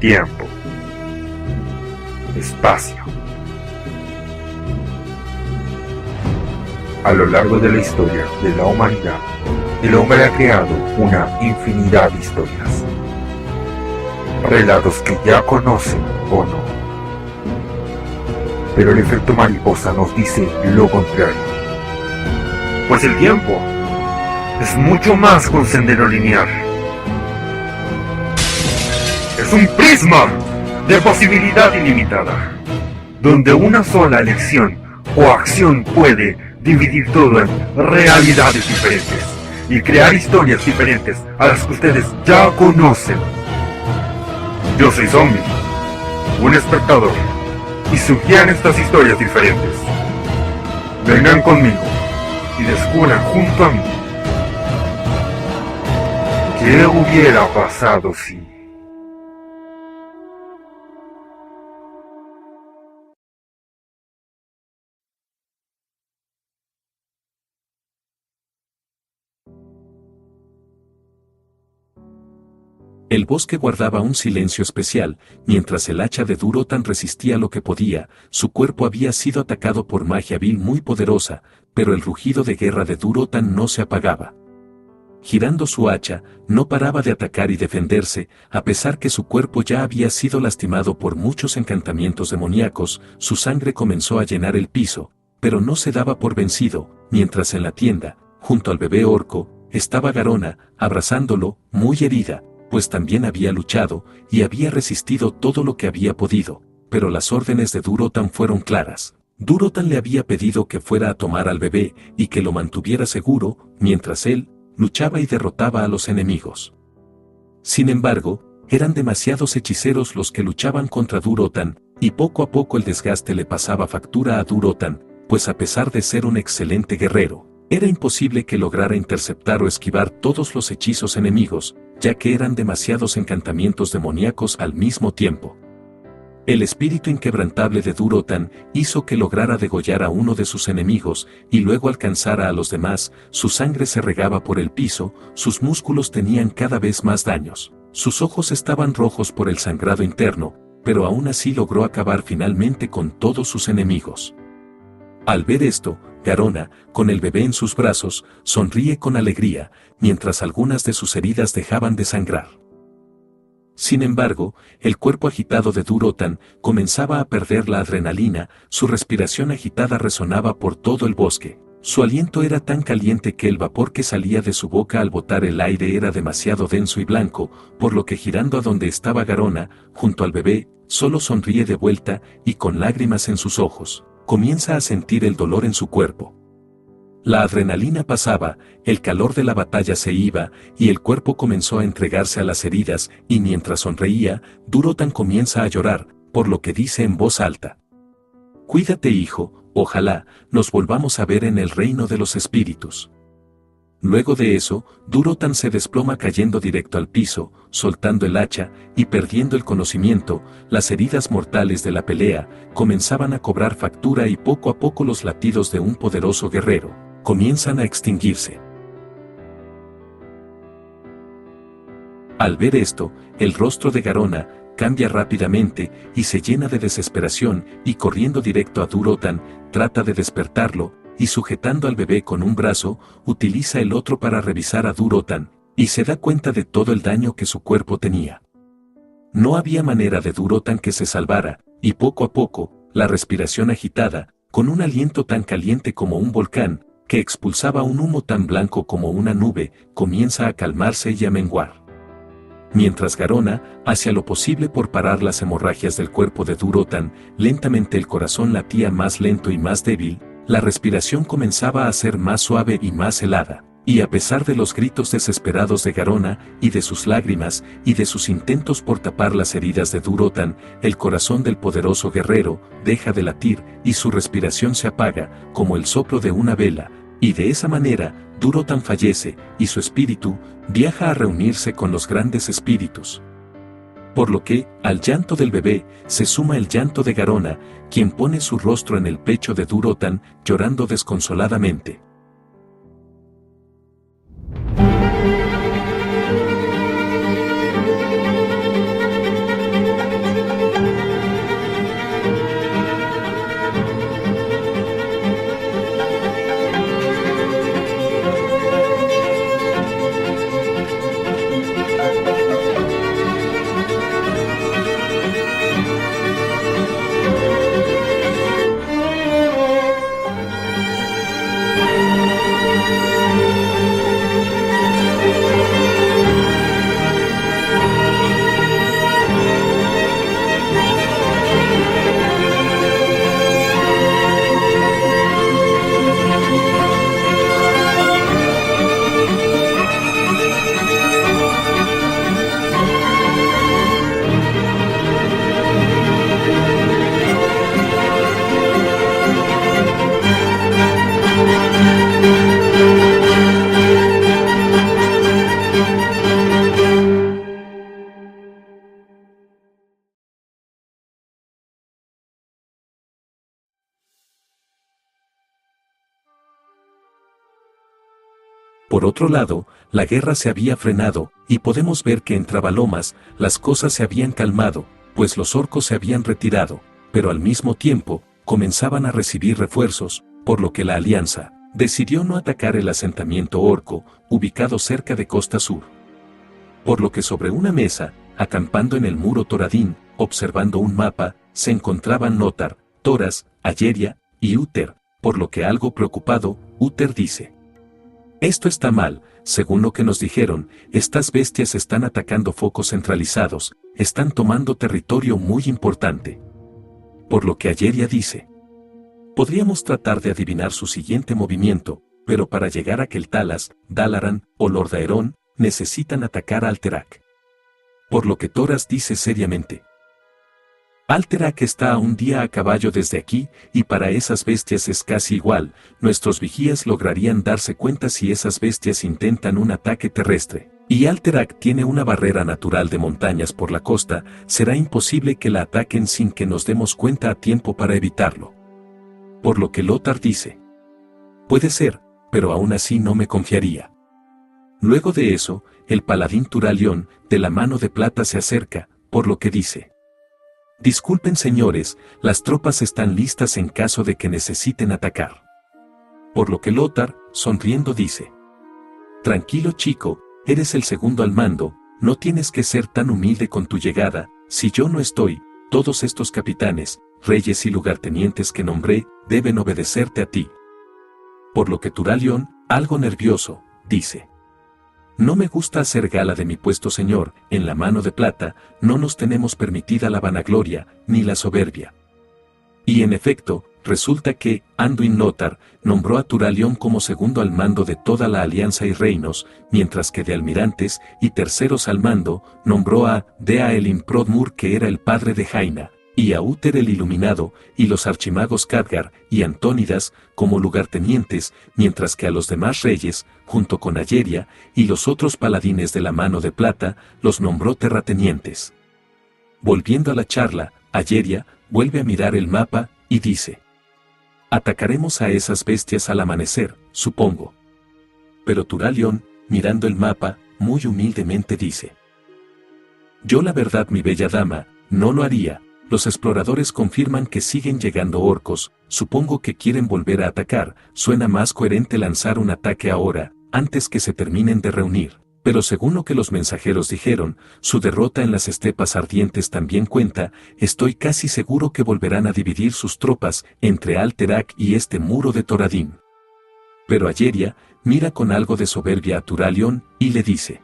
tiempo, espacio. A lo largo de la historia de la humanidad, el hombre ha creado una infinidad de historias, relatos que ya conocen o no. Pero el efecto mariposa nos dice lo contrario. Pues el tiempo es mucho más que un sendero lineal. Es un prisma de posibilidad ilimitada, donde una sola elección o acción puede dividir todo en realidades diferentes y crear historias diferentes a las que ustedes ya conocen. Yo soy Zombie, un espectador, y sugieran estas historias diferentes. Vengan conmigo y descubran junto a mí qué hubiera pasado si... El bosque guardaba un silencio especial, mientras el hacha de Durotan resistía lo que podía. Su cuerpo había sido atacado por magia vil muy poderosa, pero el rugido de guerra de Durotan no se apagaba. Girando su hacha, no paraba de atacar y defenderse, a pesar que su cuerpo ya había sido lastimado por muchos encantamientos demoníacos. Su sangre comenzó a llenar el piso, pero no se daba por vencido, mientras en la tienda, junto al bebé orco, estaba Garona, abrazándolo, muy herida, pues también había luchado, y había resistido todo lo que había podido, pero las órdenes de Durotan fueron claras. Durotan le había pedido que fuera a tomar al bebé, y que lo mantuviera seguro, mientras él luchaba y derrotaba a los enemigos. Sin embargo, eran demasiados hechiceros los que luchaban contra Durotan, y poco a poco el desgaste le pasaba factura a Durotan, pues a pesar de ser un excelente guerrero, era imposible que lograra interceptar o esquivar todos los hechizos enemigos, ya que eran demasiados encantamientos demoníacos al mismo tiempo. El espíritu inquebrantable de Durotan hizo que lograra degollar a uno de sus enemigos y luego alcanzara a los demás. Su sangre se regaba por el piso, sus músculos tenían cada vez más daños, sus ojos estaban rojos por el sangrado interno, pero aún así logró acabar finalmente con todos sus enemigos. Al ver esto, Garona, con el bebé en sus brazos, sonríe con alegría, mientras algunas de sus heridas dejaban de sangrar. Sin embargo, el cuerpo agitado de Durotan comenzaba a perder la adrenalina, su respiración agitada resonaba por todo el bosque. Su aliento era tan caliente que el vapor que salía de su boca al botar el aire era demasiado denso y blanco, por lo que girando a donde estaba Garona, junto al bebé, solo sonríe de vuelta y con lágrimas en sus ojos, comienza a sentir el dolor en su cuerpo. La adrenalina pasaba, el calor de la batalla se iba, y el cuerpo comenzó a entregarse a las heridas, y mientras sonreía, Durotan comienza a llorar, por lo que dice en voz alta: «Cuídate, hijo, ojalá nos volvamos a ver en el reino de los espíritus». Luego de eso, Durotan se desploma cayendo directo al piso, soltando el hacha, y perdiendo el conocimiento. Las heridas mortales de la pelea comenzaban a cobrar factura y poco a poco los latidos de un poderoso guerrero comienzan a extinguirse. Al ver esto, el rostro de Garona cambia rápidamente y se llena de desesperación, y corriendo directo a Durotan, trata de despertarlo, y sujetando al bebé con un brazo, utiliza el otro para revisar a Durotan, y se da cuenta de todo el daño que su cuerpo tenía. No había manera de Durotan que se salvara, y poco a poco, la respiración agitada, con un aliento tan caliente como un volcán, que expulsaba un humo tan blanco como una nube, comienza a calmarse y a menguar. Mientras Garona hacía lo posible por parar las hemorragias del cuerpo de Durotan, lentamente el corazón latía más lento y más débil, la respiración comenzaba a ser más suave y más helada, y a pesar de los gritos desesperados de Garona, y de sus lágrimas, y de sus intentos por tapar las heridas de Durotan, el corazón del poderoso guerrero deja de latir, y su respiración se apaga, como el soplo de una vela, y de esa manera, Durotan fallece, y su espíritu viaja a reunirse con los grandes espíritus. Por lo que, al llanto del bebé, se suma el llanto de Garona, quien pone su rostro en el pecho de Durotan, llorando desconsoladamente. Por otro lado, la guerra se había frenado, y podemos ver que en Trabalomas las cosas se habían calmado, pues los orcos se habían retirado, pero al mismo tiempo, comenzaban a recibir refuerzos, por lo que la Alianza decidió no atacar el asentamiento orco, ubicado cerca de Costa Sur. Por lo que sobre una mesa, acampando en el muro Thoradin, observando un mapa, se encontraban Notar, Thoras, Ayeria y Uther, por lo que algo preocupado, Uther dice: esto está mal, según lo que nos dijeron, estas bestias están atacando focos centralizados, están tomando territorio muy importante. Por lo que Ayeria dice: podríamos tratar de adivinar su siguiente movimiento, pero para llegar a Keltalas, Dalaran o Lordaeron, necesitan atacar a Alterac. Por lo que Thoras dice seriamente: Alterac está a un día a caballo desde aquí, y para esas bestias es casi igual, nuestros vigías lograrían darse cuenta si esas bestias intentan un ataque terrestre. Y Alterac tiene una barrera natural de montañas por la costa, será imposible que la ataquen sin que nos demos cuenta a tiempo para evitarlo. Por lo que Lothar dice: puede ser, pero aún así no me confiaría. Luego de eso, el paladín Turalión, de la mano de plata se acerca, por lo que dice: disculpen señores, las tropas están listas en caso de que necesiten atacar. Por lo que Lothar, sonriendo dice: tranquilo chico, eres el segundo al mando, no tienes que ser tan humilde con tu llegada, si yo no estoy, todos estos capitanes, reyes y lugartenientes que nombré, deben obedecerte a ti. Por lo que Turalión, algo nervioso, dice: no me gusta hacer gala de mi puesto señor, en la mano de plata, no nos tenemos permitida la vanagloria, ni la soberbia. Y en efecto, resulta que, Anduin Lothar, nombró a Turalión como segundo al mando de toda la alianza y reinos, mientras que de almirantes y terceros al mando, nombró a Deaelin Prodmur que era el padre de Jaina, y a Uther el Iluminado, y los archimagos Khadgar y Antónidas como lugartenientes, mientras que a los demás reyes, junto con Ayeria, y los otros paladines de la mano de plata, los nombró terratenientes. Volviendo a la charla, Ayeria vuelve a mirar el mapa, y dice: atacaremos a esas bestias al amanecer, supongo. Pero Turalión, mirando el mapa, muy humildemente dice: yo la verdad mi bella dama, no lo haría. Los exploradores confirman que siguen llegando orcos, supongo que quieren volver a atacar, suena más coherente lanzar un ataque ahora, antes que se terminen de reunir. Pero según lo que los mensajeros dijeron, su derrota en las estepas ardientes también cuenta, estoy casi seguro que volverán a dividir sus tropas entre Alterac y este muro de Thoradin. Pero Ayeria mira con algo de soberbia a Turalión y le dice: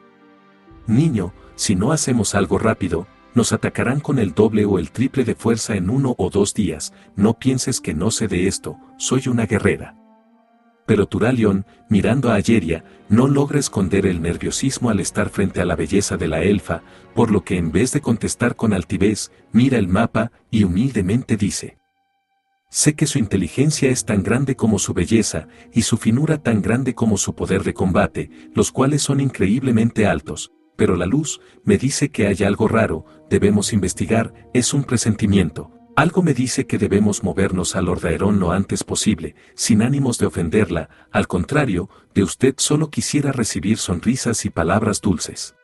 niño, si no hacemos algo rápido, nos atacarán con el doble o el triple de fuerza en 1 o 2 días, no pienses que no sé de esto, soy una guerrera. Pero Turalión, mirando a Ayeria, no logra esconder el nerviosismo al estar frente a la belleza de la elfa, por lo que en vez de contestar con altivez, mira el mapa y humildemente dice: sé que su inteligencia es tan grande como su belleza, y su finura tan grande como su poder de combate, los cuales son increíblemente altos. Pero la luz me dice que hay algo raro, debemos investigar, es un presentimiento. Algo me dice que debemos movernos a Lordaeron lo antes posible, sin ánimos de ofenderla, al contrario, de usted solo quisiera recibir sonrisas y palabras dulces.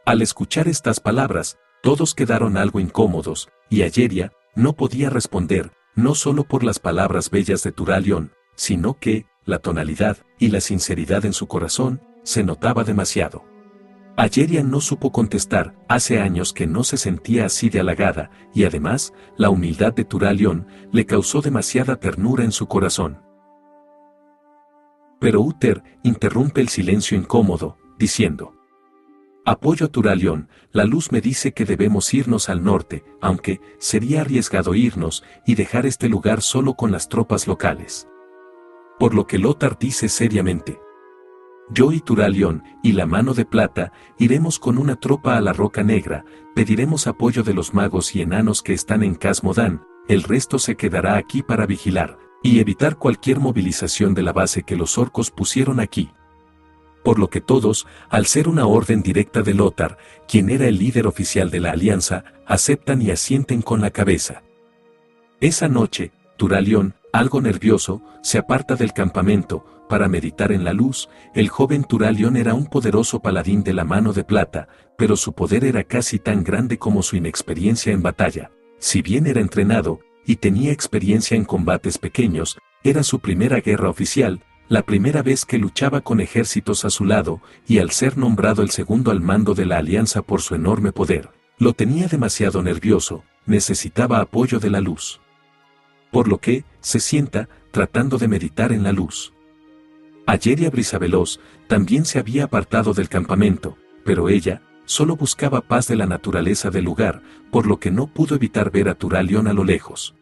Al escuchar estas palabras, todos quedaron algo incómodos, y Ayeria no podía responder, no solo por las palabras bellas de Turalión, sino que, la tonalidad y la sinceridad en su corazón, se notaba demasiado. Ayeria no supo contestar, hace años que no se sentía así de halagada, y además, la humildad de Turalión le causó demasiada ternura en su corazón. Pero Uther interrumpe el silencio incómodo, diciendo: apoyo a Turalión, la luz me dice que debemos irnos al norte, aunque sería arriesgado irnos y dejar este lugar solo con las tropas locales. Por lo que Lothar dice seriamente: yo y Turalión, y la mano de plata, iremos con una tropa a la Roca Negra, pediremos apoyo de los magos y enanos que están en Casmodan, el resto se quedará aquí para vigilar, y evitar cualquier movilización de la base que los orcos pusieron aquí. Por lo que todos, al ser una orden directa de Lothar, quien era el líder oficial de la alianza, aceptan y asienten con la cabeza. Esa noche, Turalión, algo nervioso, se aparta del campamento, Para meditar en la luz, el joven Turalión era un poderoso paladín de la mano de plata, pero su poder era casi tan grande como su inexperiencia en batalla. Si bien era entrenado, y tenía experiencia en combates pequeños, era su primera guerra oficial, la primera vez que luchaba con ejércitos a su lado, y al ser nombrado el segundo al mando de la alianza por su enorme poder, lo tenía demasiado nervioso, necesitaba apoyo de la luz. Por lo que, se sienta, tratando de meditar en la luz. Ayeria Brisaveloz también se había apartado del campamento, pero ella solo buscaba paz de la naturaleza del lugar, por lo que no pudo evitar ver a Turalión a lo lejos.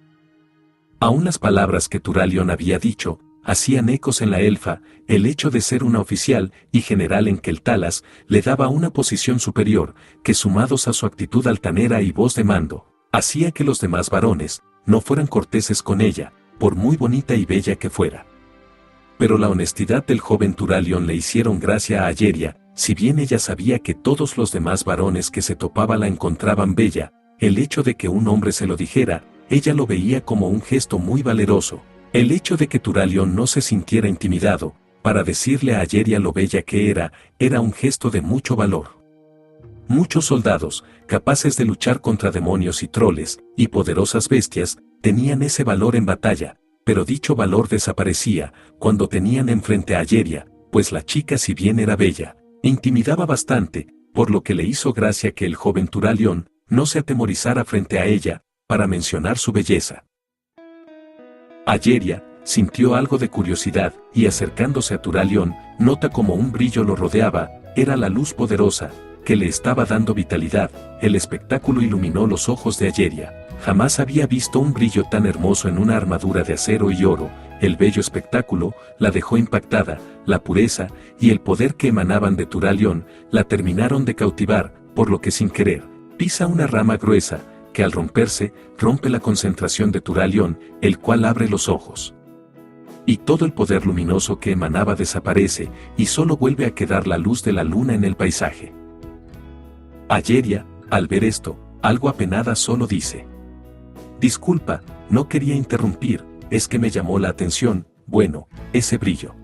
Aún las palabras que Turalión había dicho hacían ecos en la elfa. El hecho de ser una oficial y general en Quel'Thalas le daba una posición superior, que sumados a su actitud altanera y voz de mando, hacía que los demás varones no fueran corteses con ella, por muy bonita y bella que fuera. Pero la honestidad del joven Turalión le hicieron gracia a Ayeria. Si bien ella sabía que todos los demás varones que se topaba la encontraban bella, el hecho de que un hombre se lo dijera, ella lo veía como un gesto muy valeroso. El hecho de que Turalión no se sintiera intimidado, para decirle a Ayeria lo bella que era un gesto de mucho valor. Muchos soldados, capaces de luchar contra demonios y troles, y poderosas bestias, tenían ese valor en batalla, pero dicho valor desaparecía cuando tenían enfrente a Ayeria, pues la chica, si bien era bella, intimidaba bastante, por lo que le hizo gracia que el joven Turalión no se atemorizara frente a ella, para mencionar su belleza. Ayeria sintió algo de curiosidad, y acercándose a Turalión, nota como un brillo lo rodeaba. Era la luz poderosa, que le estaba dando vitalidad. El espectáculo iluminó los ojos de Ayeria. Jamás había visto un brillo tan hermoso en una armadura de acero y oro. El bello espectáculo la dejó impactada. La pureza y el poder que emanaban de Turalión la terminaron de cautivar, por lo que sin querer, pisa una rama gruesa, que al romperse, rompe la concentración de Turalión, el cual abre los ojos. Y todo el poder luminoso que emanaba desaparece, y solo vuelve a quedar la luz de la luna en el paisaje. Ayeria, al ver esto, algo apenada solo dice: «Disculpa, no quería interrumpir, es que me llamó la atención, bueno, ese brillo».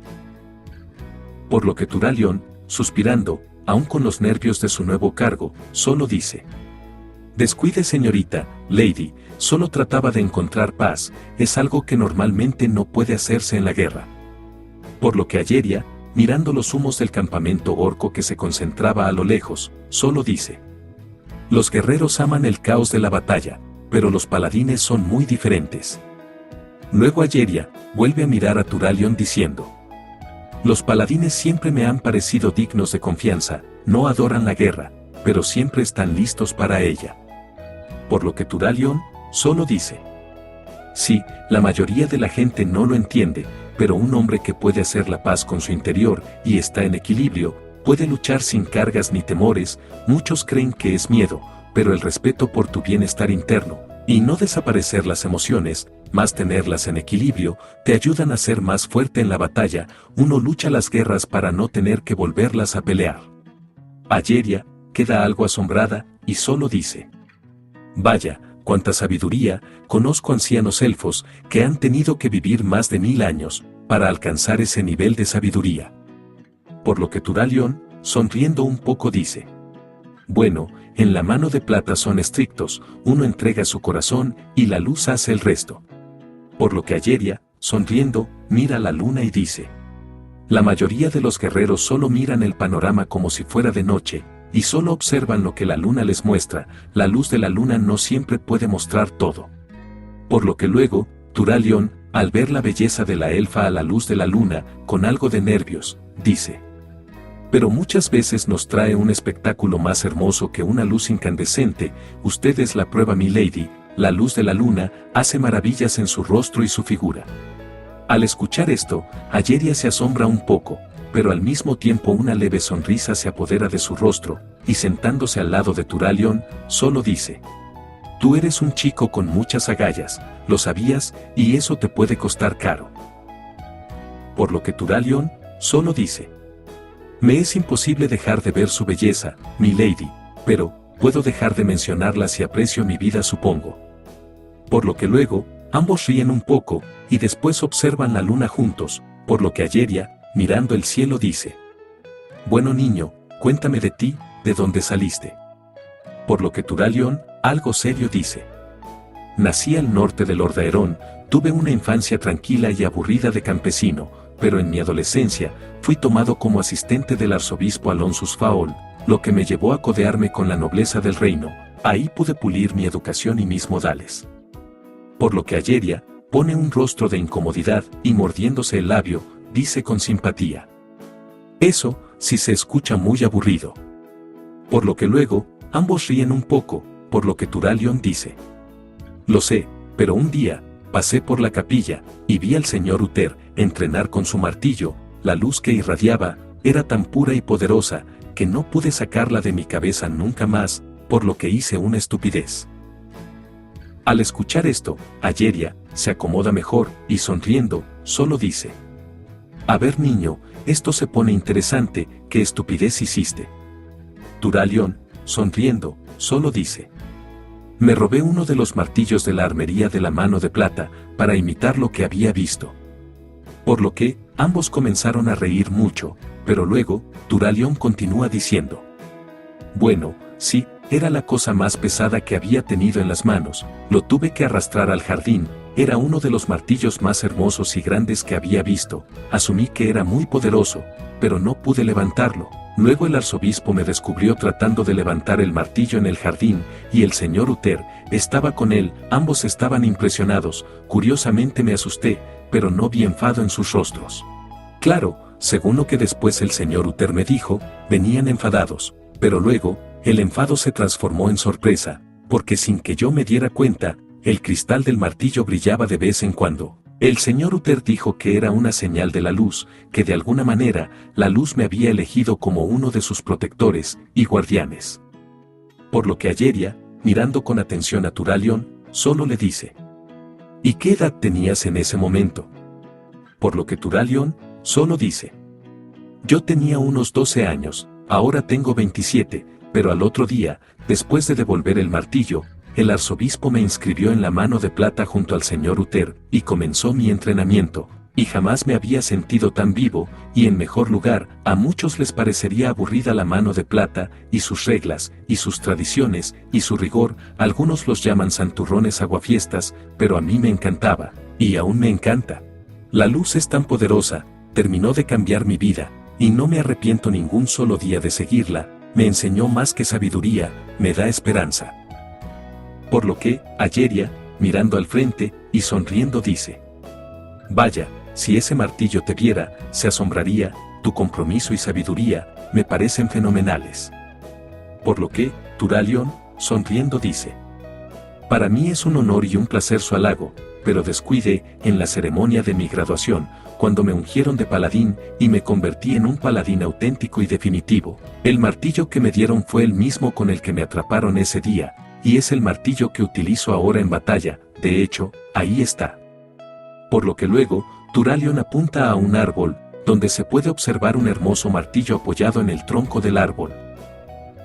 Por lo que Turalión, suspirando, aún con los nervios de su nuevo cargo, solo dice: «Descuide, señorita, Lady, solo trataba de encontrar paz, es algo que normalmente no puede hacerse en la guerra». Por lo que Ayeria, mirando los humos del campamento orco que se concentraba a lo lejos, solo dice: «Los guerreros aman el caos de la batalla, pero los paladines son muy diferentes». Luego Ayeria vuelve a mirar a Turalión diciendo: «Los paladines siempre me han parecido dignos de confianza, no adoran la guerra, pero siempre están listos para ella». Por lo que Turalión solo dice: «Sí, la mayoría de la gente no lo entiende, pero un hombre que puede hacer la paz con su interior y está en equilibrio, puede luchar sin cargas ni temores. Muchos creen que es miedo, pero el respeto por tu bienestar interno, y no desaparecer las emociones, más tenerlas en equilibrio, te ayudan a ser más fuerte en la batalla. Uno lucha las guerras para no tener que volverlas a pelear». Ayeria queda algo asombrada, y solo dice: «Vaya, cuánta sabiduría, conozco ancianos elfos que han tenido que vivir más de 1000 años para alcanzar ese nivel de sabiduría». Por lo que Turalión, sonriendo un poco, dice: «Bueno, en la mano de plata son estrictos, uno entrega su corazón y la luz hace el resto». Por lo que Ayeria, sonriendo, mira la luna y dice: «La mayoría de los guerreros solo miran el panorama como si fuera de noche, y solo observan lo que la luna les muestra. La luz de la luna no siempre puede mostrar todo». Por lo que luego, Turalión, al ver la belleza de la elfa a la luz de la luna, con algo de nervios, dice: «Pero muchas veces nos trae un espectáculo más hermoso que una luz incandescente. Usted es la prueba, mi lady. La luz de la luna hace maravillas en su rostro y su figura». Al escuchar esto, Ayeria se asombra un poco, pero al mismo tiempo una leve sonrisa se apodera de su rostro, y sentándose al lado de Turalión, solo dice: «Tú eres un chico con muchas agallas, lo sabías, y eso te puede costar caro». Por lo que Turalión solo dice: «Me es imposible dejar de ver su belleza, mi lady, pero puedo dejar de mencionarla si aprecio mi vida, supongo». Por lo que luego, ambos ríen un poco, y después observan la luna juntos. por lo que Ayeria, mirando el cielo, dice: bueno niño, cuéntame de ti, ¿de dónde saliste? Por lo que Turalión, algo serio, dice: nací al norte del Ordaerón, tuve una infancia tranquila y aburrida de campesino, pero en mi adolescencia, fui tomado como asistente del arzobispo Alonsus Faol, lo que me llevó a codearme con la nobleza del reino. Ahí pude pulir mi educación y mis modales. Por lo que Ayeria, pone un rostro de incomodidad y mordiéndose el labio, dice con simpatía: eso, sí se escucha muy aburrido. Por lo que luego, ambos ríen un poco, por lo que Turalión dice: lo sé, pero un día, pasé por la capilla, y vi al señor Uther entrenar con su martillo. La luz que irradiaba, era tan pura y poderosa, que no pude sacarla de mi cabeza nunca más, por lo que hice una estupidez. Al escuchar esto, Ayeria, se acomoda mejor, y sonriendo, solo dice: a ver niño, esto se pone interesante, ¿qué estupidez hiciste? Turalión, sonriendo, solo dice: me robé uno de los martillos de la armería de la mano de plata, para imitar lo que había visto. Por lo que, ambos comenzaron a reír mucho, pero luego, Turalión continúa diciendo: bueno, sí, era la cosa más pesada que había tenido en las manos, lo tuve que arrastrar al jardín, era uno de los martillos más hermosos y grandes que había visto, asumí que era muy poderoso, pero no pude levantarlo. Luego el arzobispo me descubrió tratando de levantar el martillo en el jardín, y el señor Uther estaba con él, ambos estaban impresionados, curiosamente me asusté, pero no vi enfado en sus rostros. Claro, según lo que después el señor Uther me dijo, venían enfadados, pero luego, el enfado se transformó en sorpresa, porque sin que yo me diera cuenta, el cristal del martillo brillaba de vez en cuando. El señor Uther dijo que era una señal de la luz, que de alguna manera, la luz me había elegido como uno de sus protectores y guardianes. Por lo que Ayeria, mirando con atención a Turalión, solo le dice: ¿y qué edad tenías en ese momento? Por lo que Turalión, solo dice: yo tenía unos 12 años, ahora tengo 27, pero al otro día, después de devolver el martillo, el arzobispo me inscribió en la mano de plata junto al señor Uther, y comenzó mi entrenamiento, y jamás me había sentido tan vivo, y en mejor lugar. A muchos les parecería aburrida la mano de plata, y sus reglas, y sus tradiciones, y su rigor, algunos los llaman santurrones aguafiestas, pero a mí me encantaba, y aún me encanta. La luz es tan poderosa, terminó de cambiar mi vida, y no me arrepiento ningún solo día de seguirla, me enseñó más que sabiduría, me da esperanza. Por lo que, Ayeria, mirando al frente, y sonriendo dice: vaya, si ese martillo te viera, se asombraría, tu compromiso y sabiduría, me parecen fenomenales. Por lo que, Turalión, sonriendo dice: para mí es un honor y un placer su halago, pero descuide, en la ceremonia de mi graduación, cuando me ungieron de paladín, y me convertí en un paladín auténtico y definitivo, el martillo que me dieron fue el mismo con el que me atraparon ese día, y es el martillo que utilizo ahora en batalla, de hecho, ahí está. Por lo que luego, Turalión apunta a un árbol, donde se puede observar un hermoso martillo apoyado en el tronco del árbol.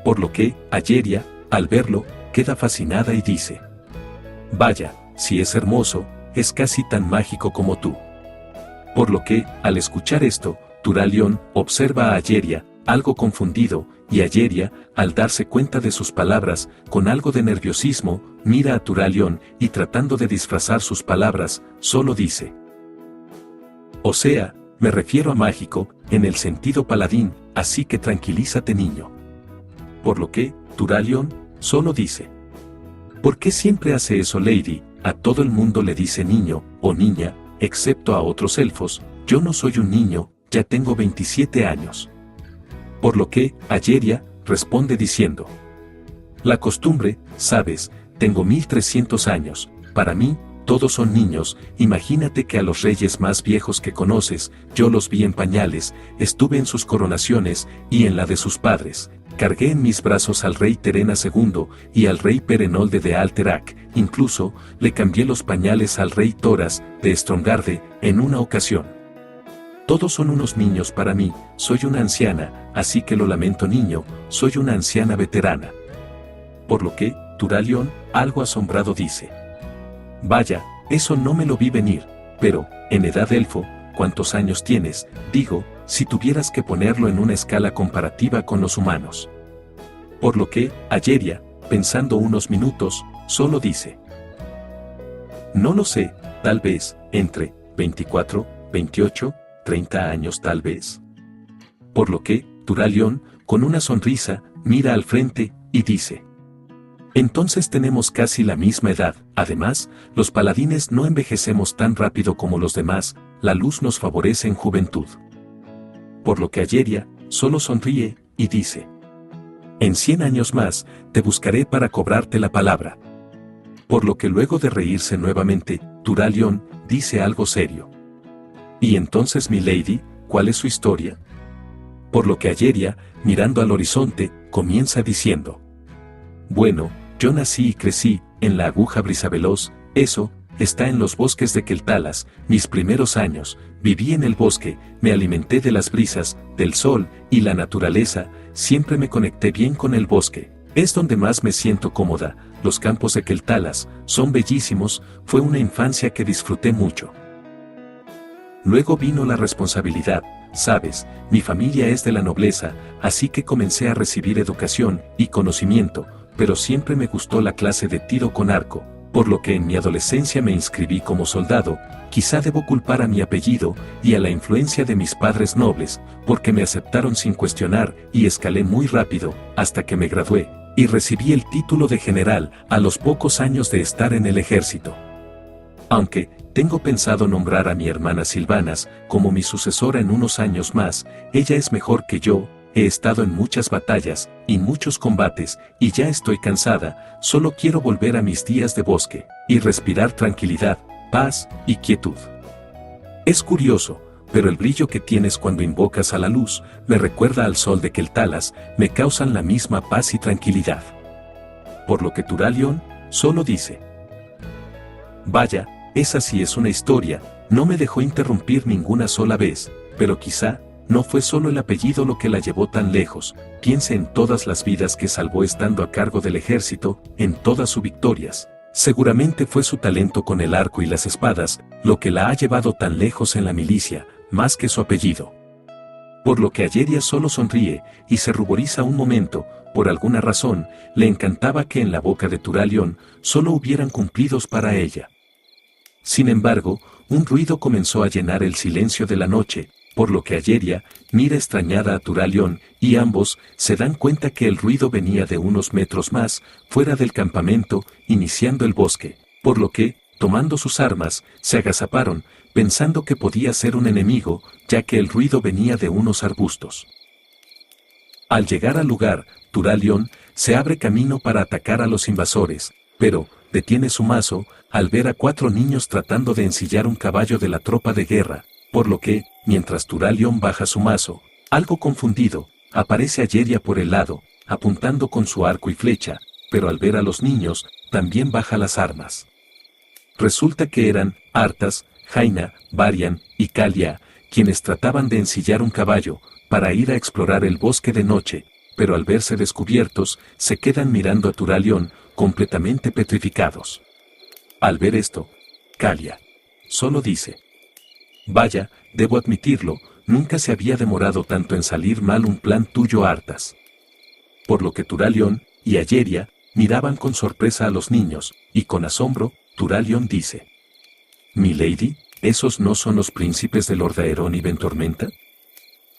Por lo que, Ayeria, al verlo, queda fascinada y dice: vaya, si es hermoso, es casi tan mágico como tú. Por lo que, al escuchar esto, Turalión observa a Ayeria, algo confundido, y Ayeria, al darse cuenta de sus palabras, con algo de nerviosismo, mira a Turalión, y tratando de disfrazar sus palabras, solo dice: o sea, me refiero a mágico, en el sentido paladín, así que tranquilízate niño. Por lo que, Turalión, solo dice: ¿por qué siempre hace eso Lady? A todo el mundo le dice niño, o niña, excepto a otros elfos, yo no soy un niño, ya tengo 27 años. Por lo que, Ayeria, responde diciendo: la costumbre, sabes, tengo 1300 años, para mí, todos son niños, imagínate que a los reyes más viejos que conoces, yo los vi en pañales, estuve en sus coronaciones, y en la de sus padres, cargué en mis brazos al rey Terena II, y al rey Perenolde de Alterac, incluso, le cambié los pañales al rey Toras, de Strongarde, en una ocasión. Todos son unos niños para mí, soy una anciana, así que lo lamento niño, soy una anciana veterana. Por lo que, Turalión, algo asombrado dice: vaya, eso no me lo vi venir, pero, en edad elfo, cuántos años tienes, digo, si tuvieras que ponerlo en una escala comparativa con los humanos. Por lo que, Ayeria, pensando unos minutos, solo dice: no lo sé, tal vez, entre 24, 28, 30 años tal vez. Por lo que, Turalión, con una sonrisa, mira al frente, y dice: entonces tenemos casi la misma edad. Además, los paladines no envejecemos tan rápido como los demás, la luz nos favorece en juventud. Por lo que Ayeria, solo sonríe, y dice: en 100 años más, te buscaré para cobrarte la palabra. Por lo que luego de reírse nuevamente, Turalión, dice algo serio: ¿y entonces mi lady, cuál es su historia? Por lo que Ayeria, mirando al horizonte, comienza diciendo: bueno, yo nací y crecí, en la aguja brisaveloz, eso, está en los bosques de Keltalas, mis primeros años, viví en el bosque, me alimenté de las brisas, del sol, y la naturaleza, siempre me conecté bien con el bosque, es donde más me siento cómoda, los campos de Keltalas, son bellísimos, fue una infancia que disfruté mucho. Luego vino la responsabilidad, sabes, mi familia es de la nobleza, así que comencé a recibir educación y conocimiento, pero siempre me gustó la clase de tiro con arco, por lo que en mi adolescencia me inscribí como soldado, quizá debo culpar a mi apellido y a la influencia de mis padres nobles, porque me aceptaron sin cuestionar y escalé muy rápido, hasta que me gradué, y recibí el título de general a los pocos años de estar en el ejército. Aunque, tengo pensado nombrar a mi hermana Silvanas como mi sucesora en unos años más, ella es mejor que yo, he estado en muchas batallas y muchos combates y ya estoy cansada, solo quiero volver a mis días de bosque y respirar tranquilidad, paz y quietud. Es curioso, pero el brillo que tienes cuando invocas a la luz me recuerda al sol de Keltalas, me causan la misma paz y tranquilidad. Por lo que Turalión solo dice: vaya, esa sí es una historia, no me dejó interrumpir ninguna sola vez, pero quizá no fue solo el apellido lo que la llevó tan lejos, piense en todas las vidas que salvó estando a cargo del ejército, en todas sus victorias. Seguramente fue su talento con el arco y las espadas, lo que la ha llevado tan lejos en la milicia, más que su apellido. Por lo que Ayeria solo sonríe, y se ruboriza un momento, por alguna razón, le encantaba que en la boca de Turalión solo hubieran cumplidos para ella. Sin embargo, un ruido comenzó a llenar el silencio de la noche, por lo que Ayeria mira extrañada a Turalión, y ambos se dan cuenta que el ruido venía de unos metros más, fuera del campamento, iniciando el bosque, por lo que, tomando sus armas, se agazaparon, pensando que podía ser un enemigo, ya que el ruido venía de unos arbustos. Al llegar al lugar, Turalión se abre camino para atacar a los invasores, pero detiene su mazo al ver a 4 niños tratando de ensillar un caballo de la tropa de guerra, por lo que, mientras Turalión baja su mazo, algo confundido, aparece Ayeria por el lado, apuntando con su arco y flecha, pero al ver a los niños, también baja las armas. Resulta que eran Artas, Jaina, Varian y Kalia, quienes trataban de ensillar un caballo, para ir a explorar el bosque de noche, pero al verse descubiertos, se quedan mirando a Turalión, completamente petrificados. Al ver esto, Kalia solo dice: vaya, debo admitirlo, nunca se había demorado tanto en salir mal un plan tuyo, Artas. Por lo que Turalión y Ayeria miraban con sorpresa a los niños, y con asombro, Turalión dice: ¿mi lady, esos no son los príncipes de Lordaeron y Ventormenta?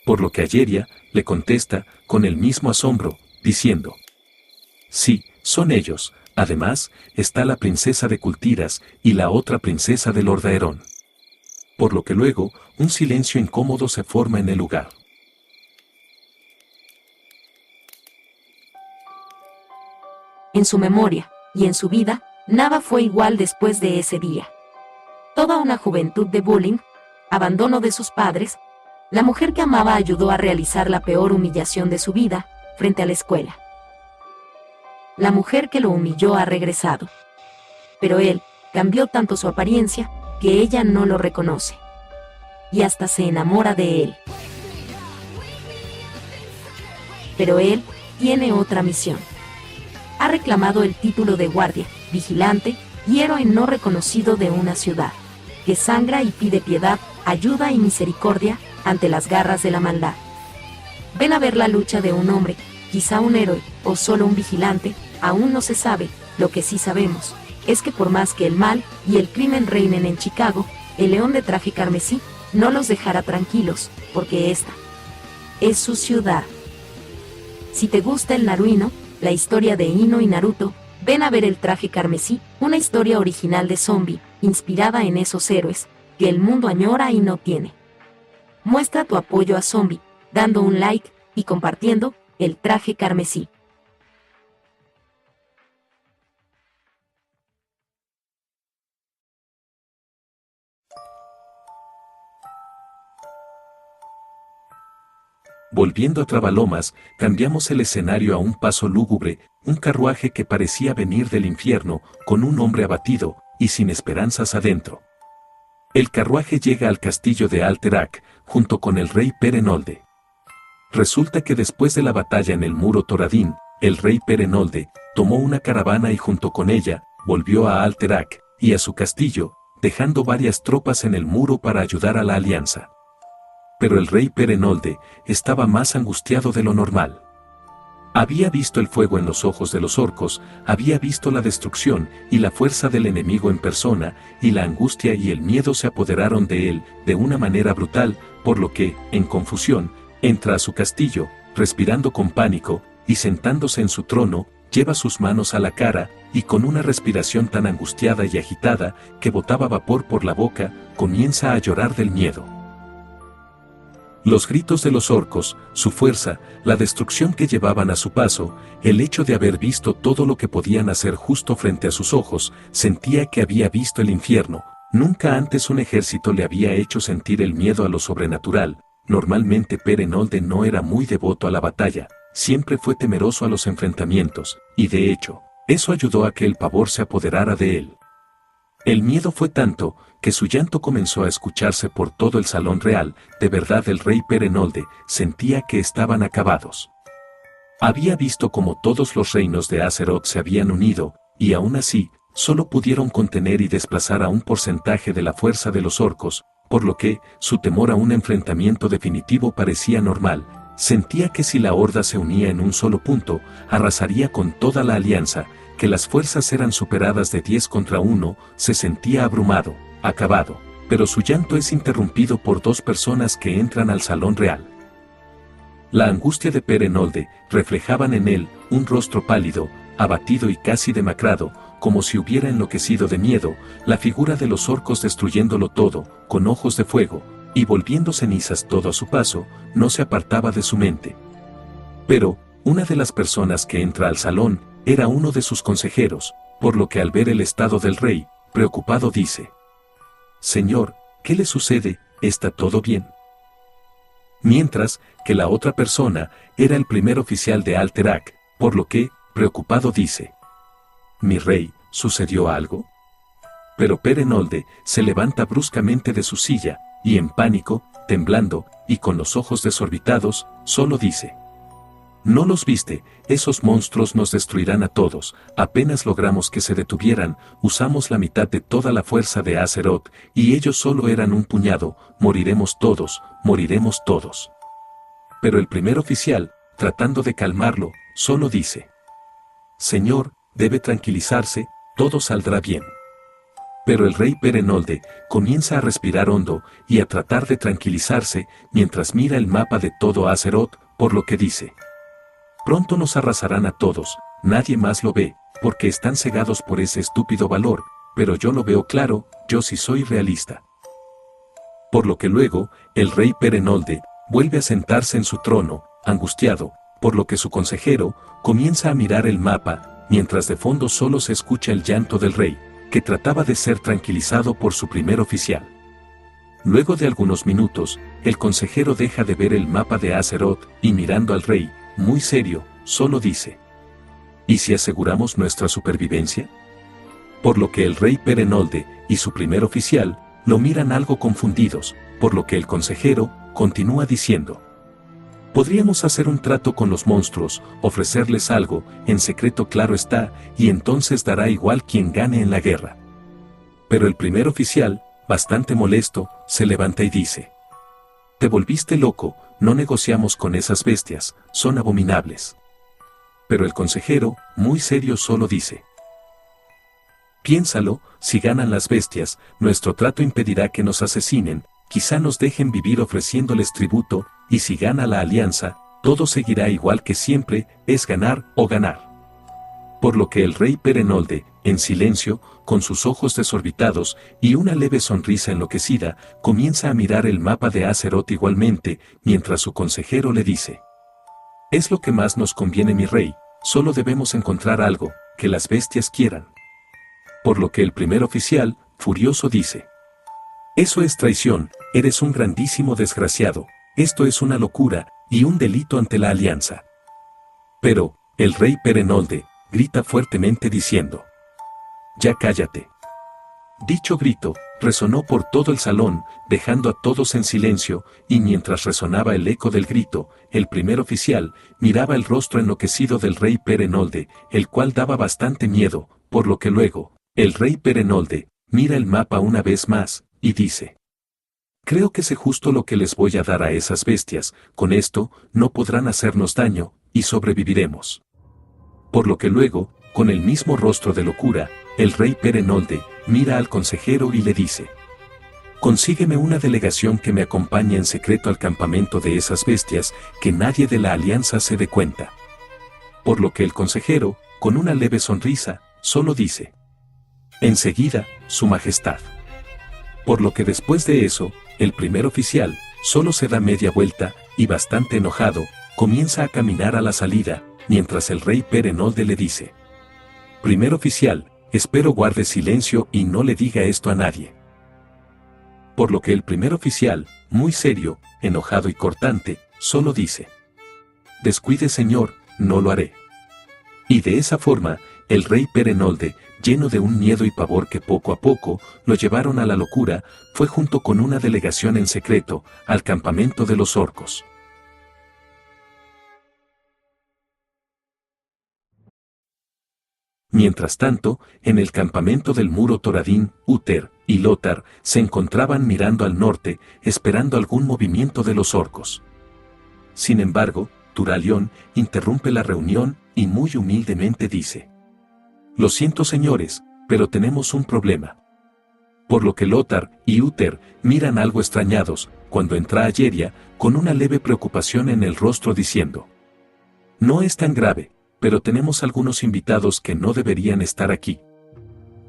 Por lo que Ayeria le contesta, con el mismo asombro, diciendo: sí, son ellos, además, está la princesa de Cultiras y la otra princesa de Lordaeron. Por lo que luego, un silencio incómodo se forma en el lugar. En su memoria, y en su vida, nada fue igual después de ese día. Toda una juventud de bullying, abandono de sus padres, la mujer que amaba ayudó a realizar la peor humillación de su vida, frente a la escuela. La mujer que lo humilló ha regresado. Pero él, cambió tanto su apariencia, que ella no lo reconoce. Y hasta se enamora de él. Pero él tiene otra misión. Ha reclamado el título de guardia, vigilante y héroe no reconocido de una ciudad, que sangra y pide piedad ayuda y misericordia ante las garras de la maldad. Ven a ver la lucha de un hombre, quizá un héroe, o solo un vigilante, aún no se sabe. Lo que sí sabemos es que por más que el mal y el crimen reinen en Chicago, el león de traje carmesí no los dejará tranquilos, porque esta es su ciudad. Si te gusta el Naruino, la historia de Ino y Naruto, ven a ver el traje carmesí, una historia original de zombie, inspirada en esos héroes que el mundo añora y no tiene. Muestra tu apoyo a Zombie, dando un like y compartiendo el traje carmesí. Volviendo a Trabalomas, cambiamos el escenario a un paso lúgubre, un carruaje que parecía venir del infierno, con un hombre abatido y sin esperanzas adentro. El carruaje llega al castillo de Alterac, junto con el rey Perenolde. Resulta que después de la batalla en el muro Toradín, el rey Perenolde tomó una caravana y junto con ella, volvió a Alterac y a su castillo, dejando varias tropas en el muro para ayudar a la alianza. Pero el rey Perenolde estaba más angustiado de lo normal. Había visto el fuego en los ojos de los orcos, había visto la destrucción y la fuerza del enemigo en persona, y la angustia y el miedo se apoderaron de él de una manera brutal, por lo que, en confusión, entra a su castillo, respirando con pánico, y sentándose en su trono, lleva sus manos a la cara, y con una respiración tan angustiada y agitada, que botaba vapor por la boca, comienza a llorar del miedo. Los gritos de los orcos, su fuerza, la destrucción que llevaban a su paso, el hecho de haber visto todo lo que podían hacer justo frente a sus ojos, sentía que había visto el infierno. Nunca antes un ejército le había hecho sentir el miedo a lo sobrenatural. Normalmente Perenolde no era muy devoto a la batalla, siempre fue temeroso a los enfrentamientos, y de hecho, eso ayudó a que el pavor se apoderara de él. El miedo fue tanto, que su llanto comenzó a escucharse por todo el salón real. De verdad el rey Perenolde sentía que estaban acabados. Había visto cómo todos los reinos de Azeroth se habían unido, y aún así, solo pudieron contener y desplazar a un porcentaje de la fuerza de los orcos, por lo que, su temor a un enfrentamiento definitivo parecía normal. Sentía que si la horda se unía en un solo punto, arrasaría con toda la alianza, que las fuerzas eran superadas de 10 contra 1, se sentía abrumado, acabado, pero su llanto es interrumpido por dos personas que entran al salón real. La angustia de Perenolde reflejaban en él un rostro pálido, abatido y casi demacrado, como si hubiera enloquecido de miedo, la figura de los orcos destruyéndolo todo, con ojos de fuego, y volviendo cenizas todo a su paso, no se apartaba de su mente. Pero, una de las personas que entra al salón, era uno de sus consejeros, por lo que al ver el estado del rey, preocupado dice: «Señor, ¿qué le sucede? ¿Está todo bien?». Mientras que la otra persona era el primer oficial de Alterac, por lo que, preocupado dice: «Mi rey, ¿sucedió algo?». Pero Perenolde se levanta bruscamente de su silla, y en pánico, temblando, y con los ojos desorbitados, solo dice: «¿No los viste? Esos monstruos nos destruirán a todos. Apenas logramos que se detuvieran, usamos la mitad de toda la fuerza de Azeroth, y ellos solo eran un puñado. Moriremos todos, moriremos todos». Pero el primer oficial, tratando de calmarlo, solo dice: «Señor, debe tranquilizarse, todo saldrá bien». Pero el rey Perenolde comienza a respirar hondo y a tratar de tranquilizarse mientras mira el mapa de todo Azeroth, por lo que dice: «Pronto nos arrasarán a todos, nadie más lo ve, porque están cegados por ese estúpido valor, pero yo lo veo claro, yo sí soy realista». Por lo que luego, el rey Perenolde vuelve a sentarse en su trono, angustiado, por lo que su consejero comienza a mirar el mapa, mientras de fondo solo se escucha el llanto del rey, que trataba de ser tranquilizado por su primer oficial. Luego de algunos minutos, el consejero deja de ver el mapa de Azeroth y mirando al rey, muy serio, solo dice: «¿Y si aseguramos nuestra supervivencia?». Por lo que el rey Perenolde y su primer oficial lo miran algo confundidos, por lo que el consejero continúa diciendo: «Podríamos hacer un trato con los monstruos, ofrecerles algo, en secreto claro está, y entonces dará igual quien gane en la guerra». Pero el primer oficial bastante molesto, se levanta y dice: «Te volviste loco, no negociamos con esas bestias, son abominables». Pero el consejero, muy serio, solo dice: «Piénsalo, si ganan las bestias, nuestro trato impedirá que nos asesinen, quizá nos dejen vivir ofreciéndoles tributo, y si gana la alianza, todo seguirá igual que siempre, es ganar o ganar». Por lo que el rey Perenolde, en silencio, con sus ojos desorbitados y una leve sonrisa enloquecida, comienza a mirar el mapa de Azeroth igualmente, mientras su consejero le dice: «Es lo que más nos conviene, mi rey, solo debemos encontrar algo que las bestias quieran». Por lo que el primer oficial, furioso, dice: «Eso es traición, eres un grandísimo desgraciado, esto es una locura y un delito ante la alianza». Pero el rey Perenolde grita fuertemente diciendo: «Ya cállate». Dicho grito resonó por todo el salón, dejando a todos en silencio, y mientras resonaba el eco del grito, el primer oficial miraba el rostro enloquecido del rey Perenolde, el cual daba bastante miedo, por lo que luego, el rey Perenolde mira el mapa una vez más, y dice: «Creo que sé justo lo que les voy a dar a esas bestias, con esto no podrán hacernos daño, y sobreviviremos». Por lo que luego, con el mismo rostro de locura, el rey Perenolde mira al consejero y le dice: «Consígueme una delegación que me acompañe en secreto al campamento de esas bestias, que nadie de la alianza se dé cuenta». Por lo que el consejero, con una leve sonrisa, solo dice: «Enseguida, su majestad». Por lo que después de eso, el primer oficial solo se da media vuelta y, bastante enojado, comienza a caminar a la salida, mientras el rey Perenolde le dice: «Primer oficial, espero guarde silencio y no le diga esto a nadie». Por lo que el primer oficial, muy serio, enojado y cortante, solo dice: «Descuide, señor, no lo haré». Y de esa forma, el rey Perenolde, lleno de un miedo y pavor que poco a poco lo llevaron a la locura, fue junto con una delegación en secreto al campamento de los orcos. Mientras tanto, en el campamento del muro Thoradin, Uther y Lothar se encontraban mirando al norte, esperando algún movimiento de los orcos. Sin embargo, Turalión interrumpe la reunión y muy humildemente dice: «Lo siento, señores, pero tenemos un problema». Por lo que Lothar y Uther miran algo extrañados, cuando entra Ayeria, con una leve preocupación en el rostro, diciendo: «No es tan grave, pero tenemos algunos invitados que no deberían estar aquí».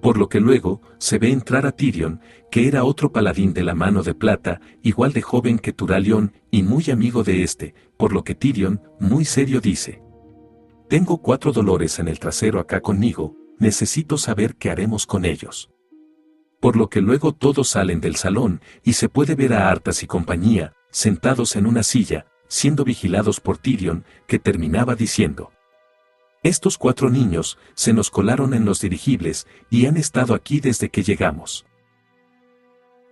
Por lo que luego se ve entrar a Tyrion, que era otro paladín de la mano de plata, igual de joven que Turalión y muy amigo de este, por lo que Tyrion, muy serio, dice: «Tengo 4 dolores en el trasero acá conmigo, necesito saber qué haremos con ellos». Por lo que luego todos salen del salón y se puede ver a Arthas y compañía, sentados en una silla, siendo vigilados por Tyrion, que terminaba diciendo: «Estos 4 niños se nos colaron en los dirigibles y han estado aquí desde que llegamos».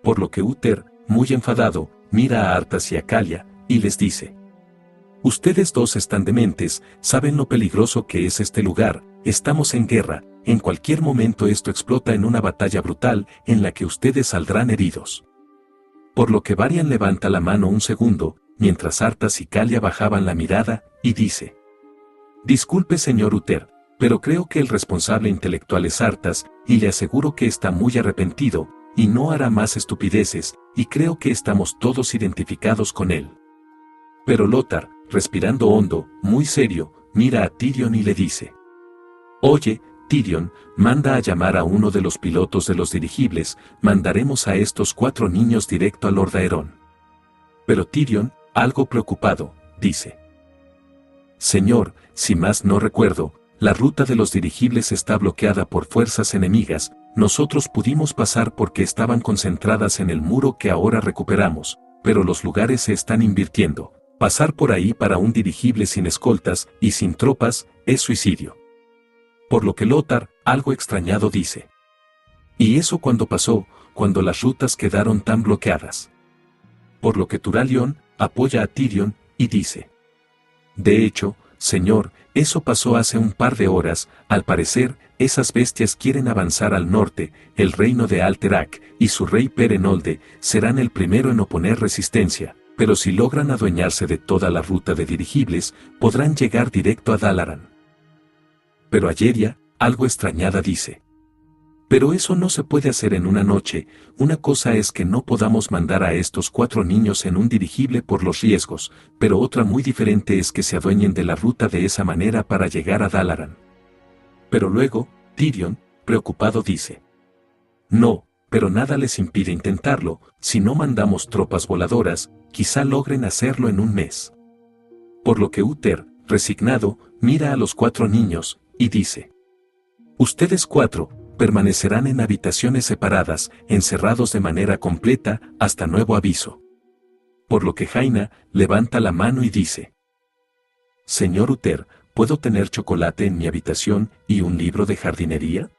Por lo que Uther, muy enfadado, mira a Arthas y a Calia, y les dice: «Ustedes dos están dementes, saben lo peligroso que es este lugar, estamos en guerra, en cualquier momento esto explota en una batalla brutal en la que ustedes saldrán heridos». Por lo que Varian levanta la mano un segundo, mientras Arthas y Calia bajaban la mirada, y dice: «Disculpe, señor Uther, pero creo que el responsable intelectual es Arthas, y le aseguro que está muy arrepentido, y no hará más estupideces, y creo que estamos todos identificados con él». Pero Lothar, respirando hondo, muy serio, mira a Tyrion y le dice: «Oye, Tyrion, manda a llamar a uno de los pilotos de los dirigibles, mandaremos a estos 4 niños directo a Lord Aeron». Pero Tyrion, algo preocupado, dice: «Señor, si más no recuerdo, la ruta de los dirigibles está bloqueada por fuerzas enemigas, nosotros pudimos pasar porque estaban concentradas en el muro que ahora recuperamos, pero los lugares se están invirtiendo. Pasar por ahí para un dirigible sin escoltas y sin tropas es suicidio». Por lo que Lothar, algo extrañado, dice: «¿Y eso cuándo pasó, cuando las rutas quedaron tan bloqueadas?». Por lo que Turalión apoya a Tyrion y dice: «De hecho, Señor, eso pasó hace un par de horas, al parecer, esas bestias quieren avanzar al norte, el reino de Alterac, y su rey Perenolde, serán el primero en oponer resistencia, pero si logran adueñarse de toda la ruta de dirigibles, podrán llegar directo a Dalaran. Pero Ayeria, algo extrañada, dice: pero eso no se puede hacer en una noche. Una cosa es que no podamos mandar a estos 4 niños en un dirigible por los riesgos, pero otra muy diferente es que se adueñen de la ruta de esa manera para llegar a Dalaran. Pero luego, Tyrion, preocupado, dice: no, pero nada les impide intentarlo. Si no mandamos tropas voladoras, quizá logren hacerlo en un mes. Por lo que Uther, resignado, mira a los 4 niños, y dice: ustedes 4, permanecerán en habitaciones separadas, encerrados de manera completa, hasta nuevo aviso. Por lo que Jaina levanta la mano y dice: Señor Uther, ¿puedo tener chocolate en mi habitación y un libro de jardinería?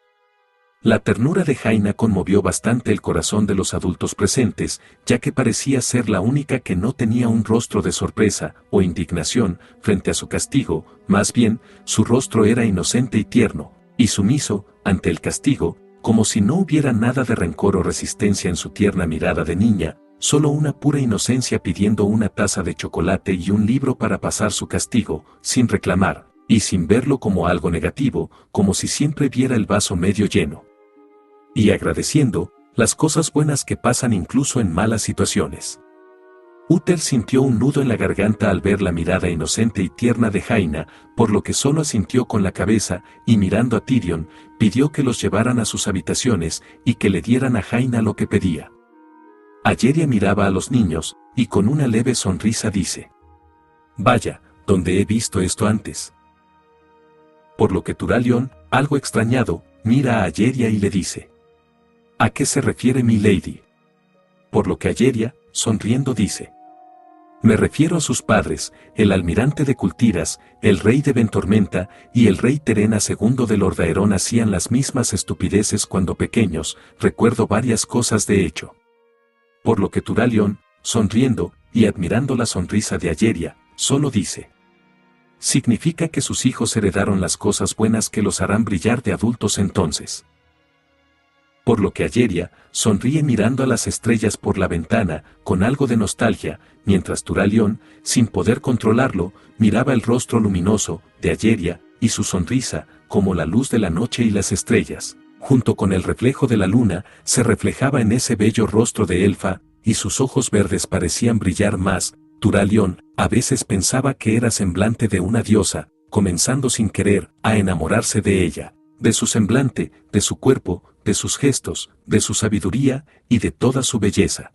La ternura de Jaina conmovió bastante el corazón de los adultos presentes, ya que parecía ser la única que no tenía un rostro de sorpresa o indignación frente a su castigo, más bien, su rostro era inocente y tierno, y sumiso ante el castigo, como si no hubiera nada de rencor o resistencia en su tierna mirada de niña, solo una pura inocencia pidiendo una taza de chocolate y un libro para pasar su castigo, sin reclamar, y sin verlo como algo negativo, como si siempre viera el vaso medio lleno. Y agradeciendo las cosas buenas que pasan incluso en malas situaciones. Uther sintió un nudo en la garganta al ver la mirada inocente y tierna de Jaina, por lo que solo asintió con la cabeza, y mirando a Tyrion, pidió que los llevaran a sus habitaciones y que le dieran a Jaina lo que pedía. Ayeria miraba a los niños, y con una leve sonrisa dice: vaya, ¿dónde he visto esto antes? Por lo que Turalión, algo extrañado, mira a Ayeria y le dice: ¿a qué se refiere mi lady? Por lo que Ayeria, sonriendo, dice: me refiero a sus padres, el almirante de Cultiras, el rey de Ventormenta, y el rey Terena II de Lordaeron hacían las mismas estupideces cuando pequeños, recuerdo varias cosas de hecho. Por lo que Turalión, sonriendo, y admirando la sonrisa de Ayeria, solo dice: significa que sus hijos heredaron las cosas buenas que los harán brillar de adultos entonces. Por lo que Ayeria sonríe mirando a las estrellas por la ventana, con algo de nostalgia, mientras Turalión, sin poder controlarlo, miraba el rostro luminoso de Ayeria, y su sonrisa, como la luz de la noche y las estrellas, junto con el reflejo de la luna, se reflejaba en ese bello rostro de elfa, y sus ojos verdes parecían brillar más. Turalión a veces pensaba que era semblante de una diosa, comenzando sin querer a enamorarse de ella, de su semblante, de su cuerpo, de sus gestos, de su sabiduría, y de toda su belleza.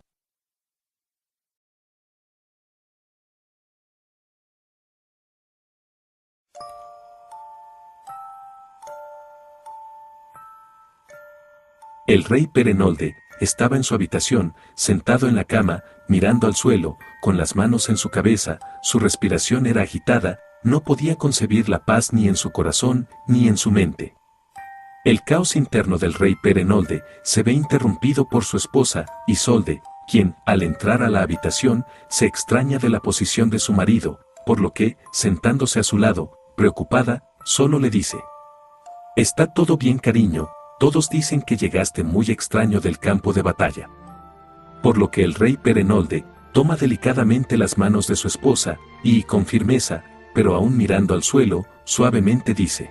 El rey Perenolde estaba en su habitación, sentado en la cama, mirando al suelo, con las manos en su cabeza, su respiración era agitada, no podía concebir la paz ni en su corazón, ni en su mente. El caos interno del rey Perenolde se ve interrumpido por su esposa, Isolde, quien, al entrar a la habitación, se extraña de la posición de su marido, por lo que, sentándose a su lado, preocupada, solo le dice: «¿Está todo bien, cariño? Todos dicen que llegaste muy extraño del campo de batalla». Por lo que el rey Perenolde toma delicadamente las manos de su esposa, y con firmeza, pero aún mirando al suelo, suavemente dice: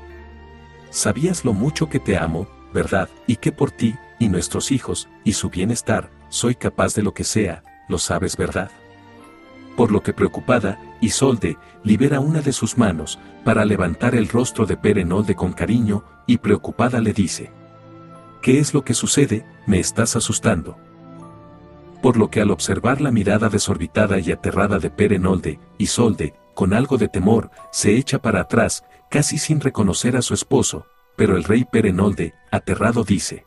«Sabías lo mucho que te amo, ¿verdad? Y que por ti, y nuestros hijos, y su bienestar, soy capaz de lo que sea, lo sabes, ¿verdad?». Por lo que preocupada, Isolde libera una de sus manos, para levantar el rostro de Perenolde con cariño, y preocupada le dice: «¿Qué es lo que sucede? Me estás asustando». Por lo que al observar la mirada desorbitada y aterrada de Perenolde, Isolde, con algo de temor, se echa para atrás, casi sin reconocer a su esposo, pero el rey Perenolde, aterrado, dice: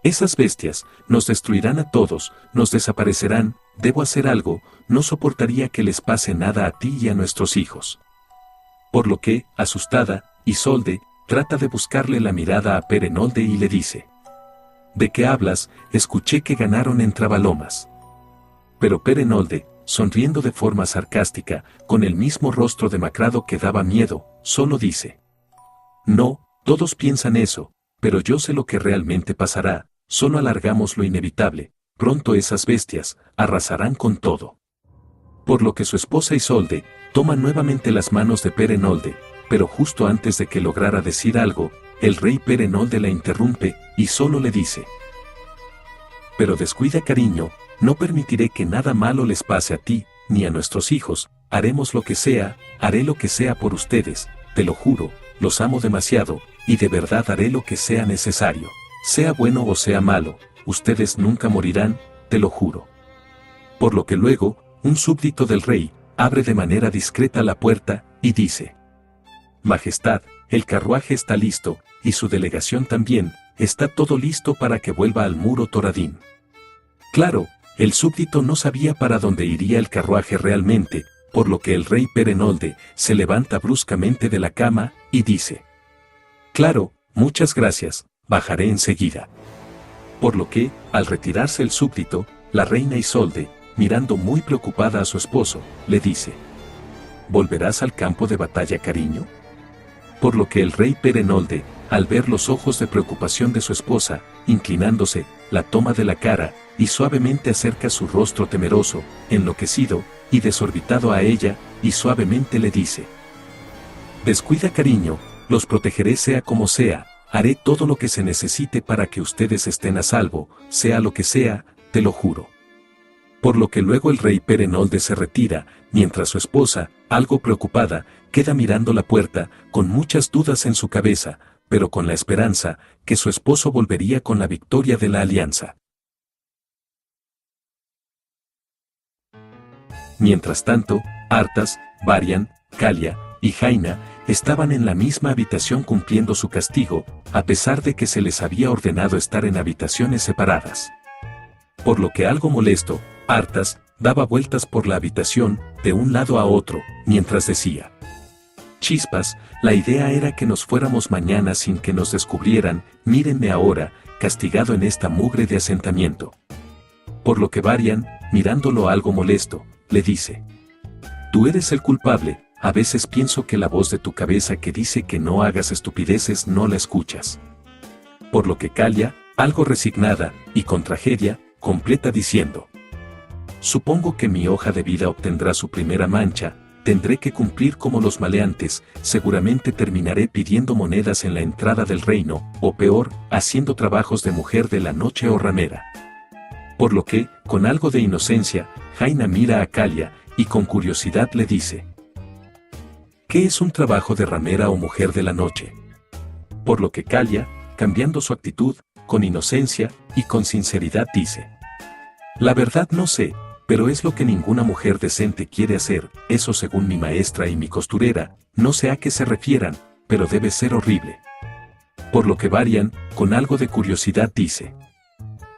«Esas bestias nos destruirán a todos, nos desaparecerán, debo hacer algo, no soportaría que les pase nada a ti y a nuestros hijos». Por lo que, asustada, Isolde trata de buscarle la mirada a Perenolde y le dice: «¿De qué hablas? Escuché que ganaron en Trabalomas». Pero Perenolde sonriendo de forma sarcástica, con el mismo rostro demacrado que daba miedo, solo dice: no, todos piensan eso, pero yo sé lo que realmente pasará, solo alargamos lo inevitable, pronto esas bestias arrasarán con todo. Por lo que su esposa Isolde toma nuevamente las manos de Perenolde, pero justo antes de que lograra decir algo, el rey Perenolde la interrumpe y solo le dice: pero descuida, cariño, no permitiré que nada malo les pase a ti, ni a nuestros hijos, haremos lo que sea, haré lo que sea por ustedes, te lo juro, los amo demasiado, y de verdad haré lo que sea necesario, sea bueno o sea malo, ustedes nunca morirán, te lo juro. Por lo que luego, un súbdito del rey abre de manera discreta la puerta y dice: Majestad, el carruaje está listo, y su delegación también, está todo listo para que vuelva al muro Toradín. Claro, el súbdito no sabía para dónde iría el carruaje realmente, por lo que el rey Perenolde se levanta bruscamente de la cama y dice: claro, muchas gracias, bajaré enseguida. Por lo que, al retirarse el súbdito, la reina Isolde, mirando muy preocupada a su esposo, le dice: ¿volverás al campo de batalla, cariño? Por lo que el rey Perenolde, al ver los ojos de preocupación de su esposa, inclinándose, la toma de la cara, y suavemente acerca su rostro temeroso, enloquecido, y desorbitado a ella, y suavemente le dice: descuida, cariño, los protegeré sea como sea, haré todo lo que se necesite para que ustedes estén a salvo, sea lo que sea, te lo juro. Por lo que luego el rey Perenolde se retira, mientras su esposa, algo preocupada, queda mirando la puerta, con muchas dudas en su cabeza, pero con la esperanza que su esposo volvería con la victoria de la alianza. Mientras tanto, Artas, Varian, Calia y Jaina estaban en la misma habitación cumpliendo su castigo, a pesar de que se les había ordenado estar en habitaciones separadas. Por lo que, algo molesto, Artas daba vueltas por la habitación, de un lado a otro, mientras decía: chispas, la idea era que nos fuéramos mañana sin que nos descubrieran, mírenme ahora, castigado en esta mugre de asentamiento. Por lo que Varian, mirándolo algo molesto, le dice: tú eres el culpable, a veces pienso que la voz de tu cabeza que dice que no hagas estupideces no la escuchas. Por lo que Calia, algo resignada, y con tragedia, completa diciendo: supongo que mi hoja de vida obtendrá su primera mancha, tendré que cumplir como los maleantes, seguramente terminaré pidiendo monedas en la entrada del reino, o peor, haciendo trabajos de mujer de la noche o ramera. Por lo que, con algo de inocencia, Jaina mira a Calia, y con curiosidad le dice: ¿qué es un trabajo de ramera o mujer de la noche? Por lo que Calia, cambiando su actitud, con inocencia y con sinceridad dice: la verdad no sé, pero es lo que ninguna mujer decente quiere hacer, eso según mi maestra y mi costurera, no sé a qué se refieran, pero debe ser horrible. Por lo que Varian, con algo de curiosidad dice: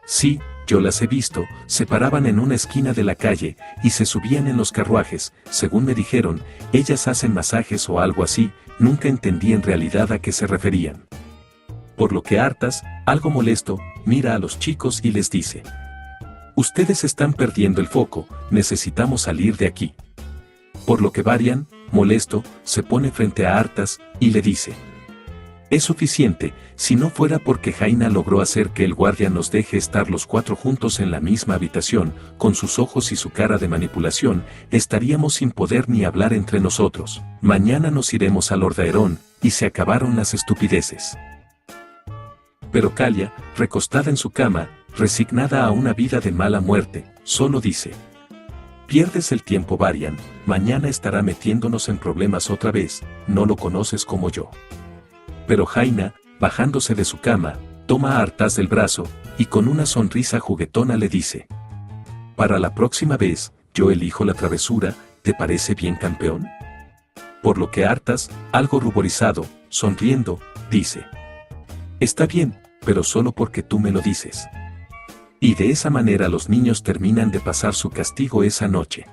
sí, yo las he visto, se paraban en una esquina de la calle, y se subían en los carruajes, según me dijeron, ellas hacen masajes o algo así, nunca entendí en realidad a qué se referían. Por lo que Artas, algo molesto, mira a los chicos y les dice: ustedes están perdiendo el foco, necesitamos salir de aquí. Por lo que Varian, molesto, se pone frente a Artas, y le dice: es suficiente, si no fuera porque Jaina logró hacer que el guardia nos deje estar los cuatro juntos en la misma habitación, con sus ojos y su cara de manipulación, estaríamos sin poder ni hablar entre nosotros. Mañana nos iremos al Lordaeron, y se acabaron las estupideces. Pero Calia, recostada en su cama, resignada a una vida de mala muerte, solo dice: pierdes el tiempo, Varian, mañana estará metiéndonos en problemas otra vez, no lo conoces como yo. Pero Jaina, bajándose de su cama, toma a Artas del brazo, y con una sonrisa juguetona le dice: para la próxima vez, yo elijo la travesura, ¿te parece bien, campeón? Por lo que Artas, algo ruborizado, sonriendo, dice: está bien, pero solo porque tú me lo dices. Y de esa manera los niños terminan de pasar su castigo esa noche.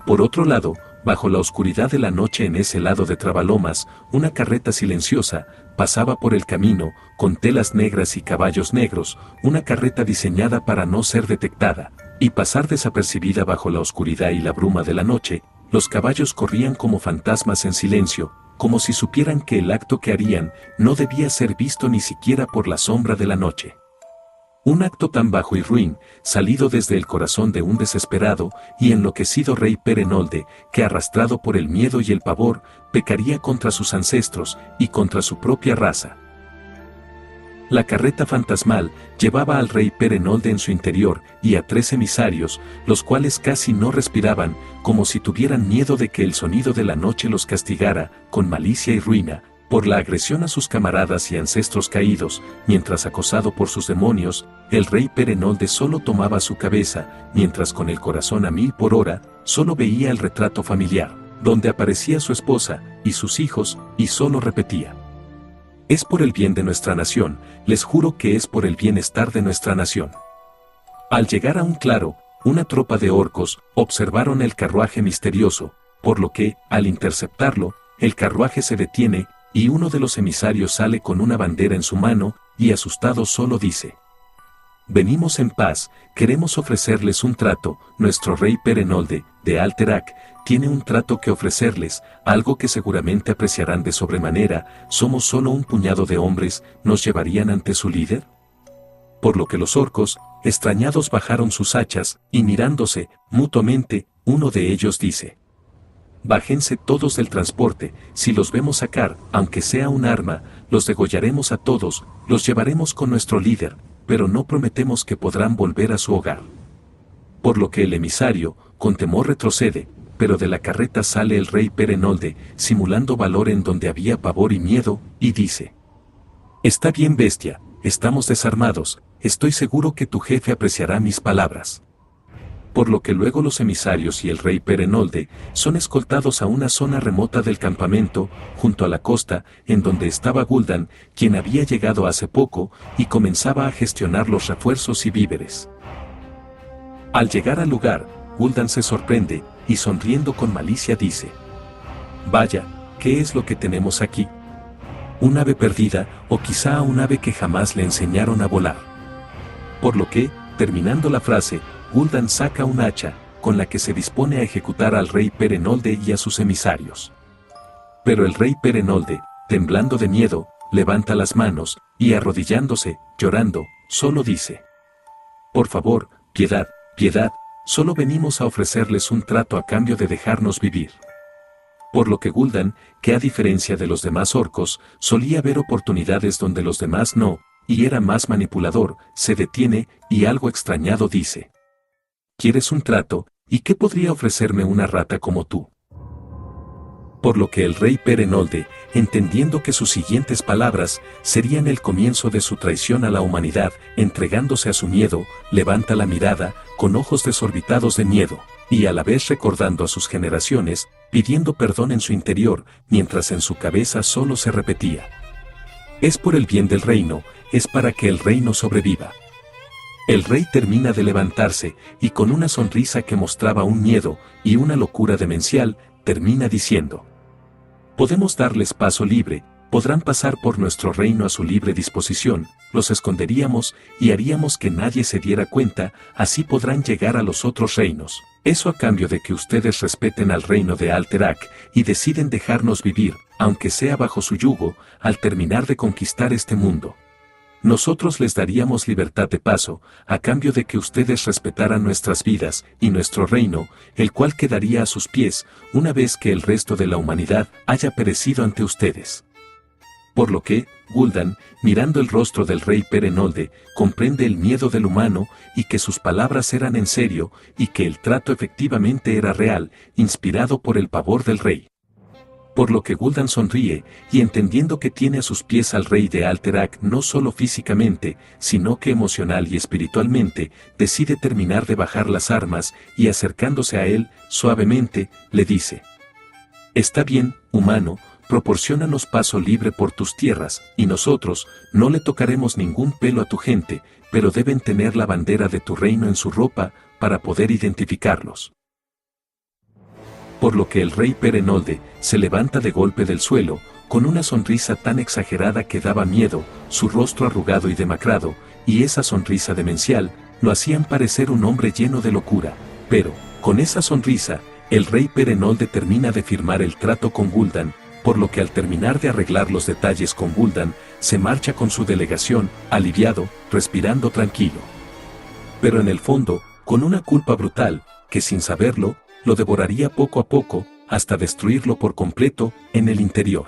Por otro lado, Bajo la oscuridad de la noche en ese lado de Trabalomas, una carreta silenciosa pasaba por el camino, con telas negras y caballos negros, una carreta diseñada para no ser detectada y pasar desapercibida bajo la oscuridad y la bruma de la noche. Los caballos corrían como fantasmas en silencio, como si supieran que el acto que harían no debía ser visto ni siquiera por la sombra de la noche. Un acto tan bajo y ruin, salido desde el corazón de un desesperado y enloquecido rey Perenolde, que arrastrado por el miedo y el pavor, pecaría contra sus ancestros y contra su propia raza. La carreta fantasmal llevaba al rey Perenolde en su interior y a 3 emisarios, los cuales casi no respiraban, como si tuvieran miedo de que el sonido de la noche los castigara, con malicia y ruina, por la agresión a sus camaradas y ancestros caídos. Mientras acosado por sus demonios, el rey Perenolde solo tomaba su cabeza, mientras con el corazón a 1000 por hora, solo veía el retrato familiar, donde aparecía su esposa y sus hijos, y solo repetía: es por el bien de nuestra nación, les juro que es por el bienestar de nuestra nación. Al llegar a un claro, una tropa de orcos observaron el carruaje misterioso, por lo que, al interceptarlo, el carruaje se detiene, y uno de los emisarios sale con una bandera en su mano, y asustado solo dice: venimos en paz, queremos ofrecerles un trato, nuestro rey Perenolde, de Alterac, tiene un trato que ofrecerles, algo que seguramente apreciarán de sobremanera. Somos solo un puñado de hombres, ¿nos llevarían ante su líder? Por lo que los orcos, extrañados, bajaron sus hachas, y mirándose, mutuamente, uno de ellos dice: bájense todos del transporte, si los vemos sacar, aunque sea un arma, los degollaremos a todos, los llevaremos con nuestro líder, pero no prometemos que podrán volver a su hogar. Por lo que el emisario, con temor retrocede, pero de la carreta sale el rey Perenolde, simulando valor en donde había pavor y miedo, y dice: está bien, bestia, estamos desarmados, estoy seguro que tu jefe apreciará mis palabras. Por lo que luego los emisarios y el rey Perenolde son escoltados a una zona remota del campamento, junto a la costa, en donde estaba Gul'dan, quien había llegado hace poco, y comenzaba a gestionar los refuerzos y víveres. Al llegar al lugar, Gul'dan se sorprende, y sonriendo con malicia dice: vaya, ¿qué es lo que tenemos aquí? ¿Un ave perdida, o quizá un ave que jamás le enseñaron a volar? Por lo que, terminando la frase, Gul'dan saca un hacha, con la que se dispone a ejecutar al rey Perenolde y a sus emisarios. Pero el rey Perenolde, temblando de miedo, levanta las manos, y arrodillándose, llorando, solo dice: por favor, piedad, piedad, solo venimos a ofrecerles un trato a cambio de dejarnos vivir. Por lo que Gul'dan, que a diferencia de los demás orcos, solía ver oportunidades donde los demás no, y era más manipulador, se detiene, y algo extrañado dice: ¿quieres un trato? ¿Y qué podría ofrecerme una rata como tú? Por lo que el rey Perenolde, entendiendo que sus siguientes palabras serían el comienzo de su traición a la humanidad, entregándose a su miedo, levanta la mirada, con ojos desorbitados de miedo, y a la vez recordando a sus generaciones, pidiendo perdón en su interior, mientras en su cabeza solo se repetía: es por el bien del reino, es para que el reino sobreviva. El rey termina de levantarse, y con una sonrisa que mostraba un miedo y una locura demencial, termina diciendo: podemos darles paso libre, podrán pasar por nuestro reino a su libre disposición, los esconderíamos y haríamos que nadie se diera cuenta, así podrán llegar a los otros reinos. Eso a cambio de que ustedes respeten al reino de Alterac y deciden dejarnos vivir, aunque sea bajo su yugo, al terminar de conquistar este mundo. Nosotros les daríamos libertad de paso, a cambio de que ustedes respetaran nuestras vidas y nuestro reino, el cual quedaría a sus pies, una vez que el resto de la humanidad haya perecido ante ustedes. Por lo que, Gul'dan, mirando el rostro del rey Perenolde, comprende el miedo del humano, y que sus palabras eran en serio, y que el trato efectivamente era real, inspirado por el pavor del rey. Por lo que Gul'dan sonríe, y entendiendo que tiene a sus pies al rey de Alterac no solo físicamente, sino que emocional y espiritualmente, decide terminar de bajar las armas, y acercándose a él, suavemente, le dice: está bien, humano, proporciónanos paso libre por tus tierras, y nosotros, no le tocaremos ningún pelo a tu gente, pero deben tener la bandera de tu reino en su ropa, para poder identificarlos. por lo que el rey Perenolde se levanta de golpe del suelo, con una sonrisa tan exagerada que daba miedo, su rostro arrugado y demacrado, y esa sonrisa demencial, lo hacían parecer un hombre lleno de locura. Pero, con esa sonrisa, el rey Perenolde termina de firmar el trato con Gul'dan, por lo que al terminar de arreglar los detalles con Gul'dan, se marcha con su delegación, aliviado, respirando tranquilo. Pero en el fondo, con una culpa brutal, que sin saberlo, lo devoraría poco a poco, hasta destruirlo por completo, en el interior.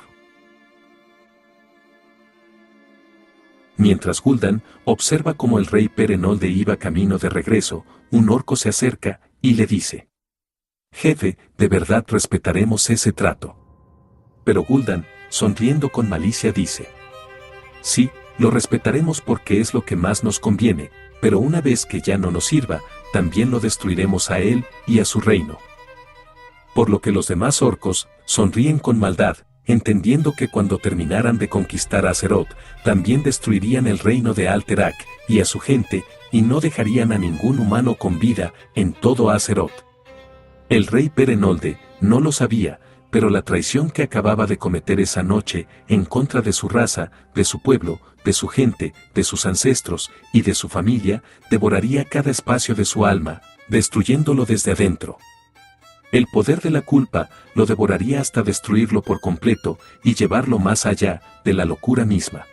Mientras Gul'dan observa cómo el rey Perenolde iba camino de regreso, un orco se acerca, y le dice: «Jefe, de verdad respetaremos ese trato». Pero Gul'dan, sonriendo con malicia dice: «Sí, lo respetaremos porque es lo que más nos conviene, pero una vez que ya no nos sirva, también lo destruiremos a él y a su reino». Por lo que los demás orcos sonríen con maldad, entendiendo que cuando terminaran de conquistar a Azeroth, también destruirían el reino de Alterac y a su gente, y no dejarían a ningún humano con vida en todo Azeroth. El rey Perenolde no lo sabía, pero la traición que acababa de cometer esa noche en contra de su raza, de su pueblo, de su gente, de sus ancestros y de su familia, devoraría cada espacio de su alma, destruyéndolo desde adentro. El poder de la culpa lo devoraría hasta destruirlo por completo y llevarlo más allá de la locura misma.